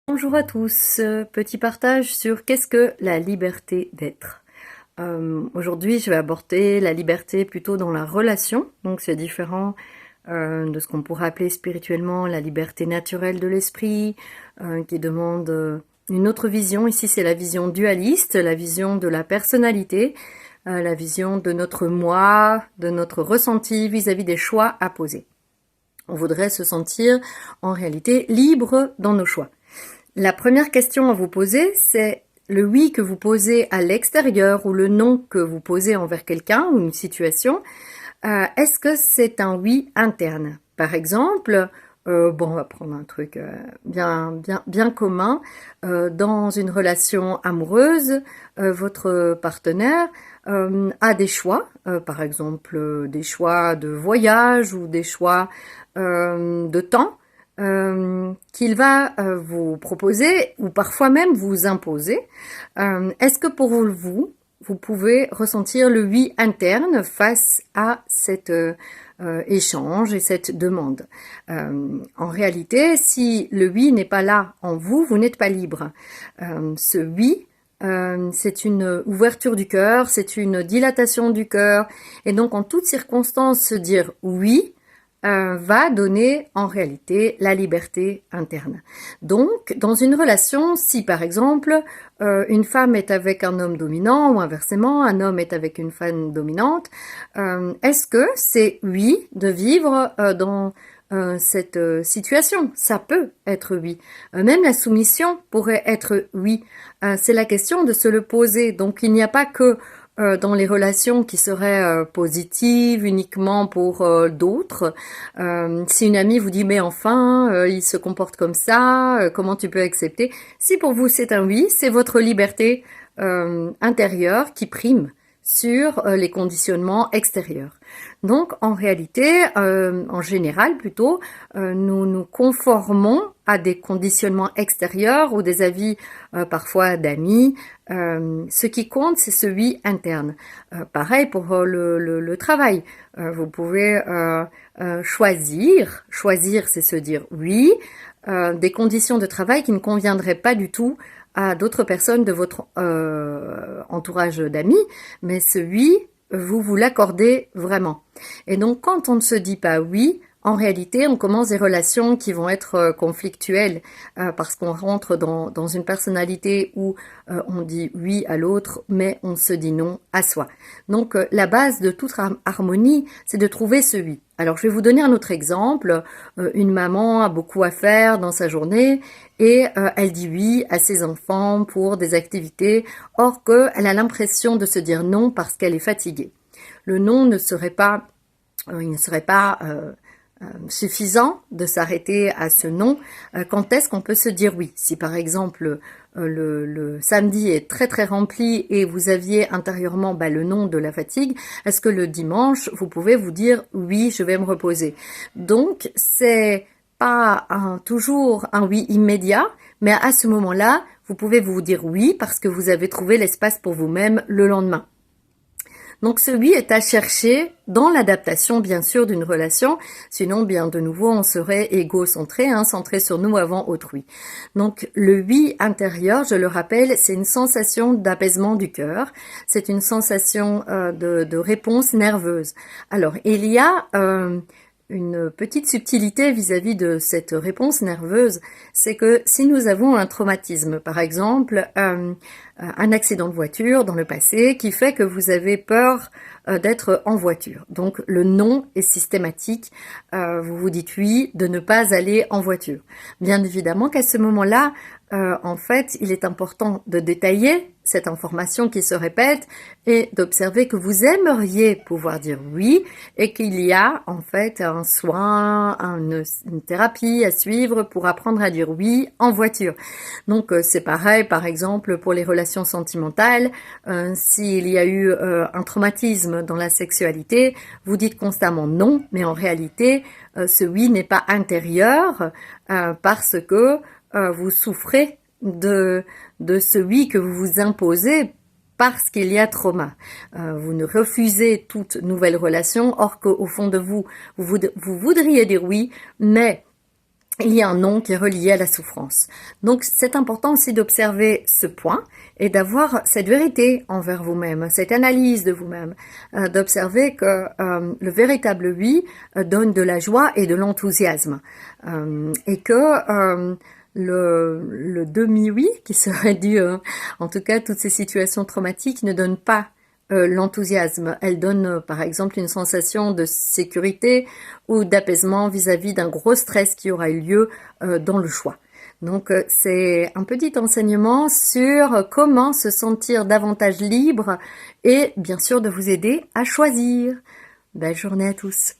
Bonjour à tous, petit partage sur qu'est-ce que la liberté d'être. Aujourd'hui, je vais aborder la liberté plutôt dans la relation, donc c'est différent de ce qu'on pourrait appeler spirituellement la liberté naturelle de l'esprit, qui demande une autre vision. Ici, c'est la vision dualiste, la vision de la personnalité, la vision de notre moi, de notre ressenti vis-à-vis des choix à poser. On voudrait se sentir en réalité libre dans nos choix. La première question à vous poser, c'est le oui que vous posez à l'extérieur ou le non que vous posez envers quelqu'un ou une situation. Est-ce que c'est un oui interne? Par exemple, on va prendre un truc bien commun. Dans une relation amoureuse, votre partenaire a des choix, par exemple des choix de voyage ou des choix de temps qu'il va vous proposer ou parfois même vous imposer. Est-ce que pour vous pouvez ressentir le oui interne face à cet échange et cette demande? En réalité, si le oui n'est pas là en vous, vous n'êtes pas libre. Ce oui, c'est une ouverture du cœur, c'est une dilatation du cœur, et donc en toutes circonstances, se dire oui, va donner en réalité la liberté interne. Donc, dans une relation, si par exemple une femme est avec un homme dominant ou inversement, un homme est avec une femme dominante, est-ce que c'est oui de vivre dans cette situation? Ça peut être oui. Même la soumission pourrait être oui. C'est la question de se le poser. Donc, il n'y a pas que dans les relations qui seraient positives uniquement pour d'autres. Si une amie vous dit mais enfin il se comporte comme ça, comment tu peux accepter? Si pour vous c'est un oui, c'est votre liberté intérieure qui prime sur les conditionnements extérieurs. Donc en réalité, en général plutôt, nous nous conformons à des conditionnements extérieurs ou des avis parfois d'amis. Ce qui compte, c'est ce oui interne. Pareil pour le travail. Vous pouvez choisir, c'est se dire oui, des conditions de travail qui ne conviendraient pas du tout à d'autres personnes de votre entourage d'amis, mais ce oui, vous l'accordez vraiment. Et donc, quand on ne se dit pas oui, en réalité, on commence des relations qui vont être conflictuelles parce qu'on rentre dans une personnalité où on dit oui à l'autre, mais on se dit non à soi. Donc, la base de toute harmonie, c'est de trouver ce oui. Alors, je vais vous donner un autre exemple. Une maman a beaucoup à faire dans sa journée et elle dit oui à ses enfants pour des activités, or qu'elle a l'impression de se dire non parce qu'elle est fatiguée. Le non ne serait pas, il ne serait pas suffisant de s'arrêter à ce non. Quand est-ce qu'on peut se dire oui? Si par exemple le samedi est très rempli et vous aviez intérieurement le non de la fatigue, est-ce que le dimanche vous pouvez vous dire oui, je vais me reposer? Donc c'est pas toujours un oui immédiat, mais à ce moment-là, vous pouvez vous dire oui parce que vous avez trouvé l'espace pour vous-même le lendemain. Donc ce oui est à chercher dans l'adaptation bien sûr d'une relation, sinon bien de nouveau on serait égocentré, centré sur nous avant autrui. Donc le oui intérieur, je le rappelle, c'est une sensation d'apaisement du cœur, c'est une sensation de réponse nerveuse. Alors il y a une petite subtilité vis-à-vis de cette réponse nerveuse, c'est que si nous avons un traumatisme, par exemple un accident de voiture dans le passé qui fait que vous avez peur d'être en voiture. Donc le non est systématique, vous vous dites oui de ne pas aller en voiture. Bien évidemment qu'à ce moment-là, en fait, il est important de détailler cette information qui se répète et d'observer que vous aimeriez pouvoir dire oui et qu'il y a en fait un soin, une thérapie à suivre pour apprendre à dire oui en voiture. Donc c'est pareil par exemple pour les relations sentimentales, s'il y a eu un traumatisme dans la sexualité, vous dites constamment non, mais en réalité ce oui n'est pas intérieur parce que vous souffrez de ce oui que vous vous imposez parce qu'il y a trauma. Vous ne refusez toute nouvelle relation, or qu'au fond de vous, vous voudriez dire oui, mais il y a un non qui est relié à la souffrance. Donc c'est important aussi d'observer ce point et d'avoir cette vérité envers vous-même, cette analyse de vous-même, d'observer que le véritable oui donne de la joie et de l'enthousiasme, et que le demi-oui, qui serait dû, en tout cas toutes ces situations traumatiques, ne donne pas l'enthousiasme. Elle donne par exemple une sensation de sécurité ou d'apaisement vis-à-vis d'un gros stress qui aura eu lieu dans le choix. Donc c'est un petit enseignement sur comment se sentir davantage libre et bien sûr de vous aider à choisir. Belle journée à tous.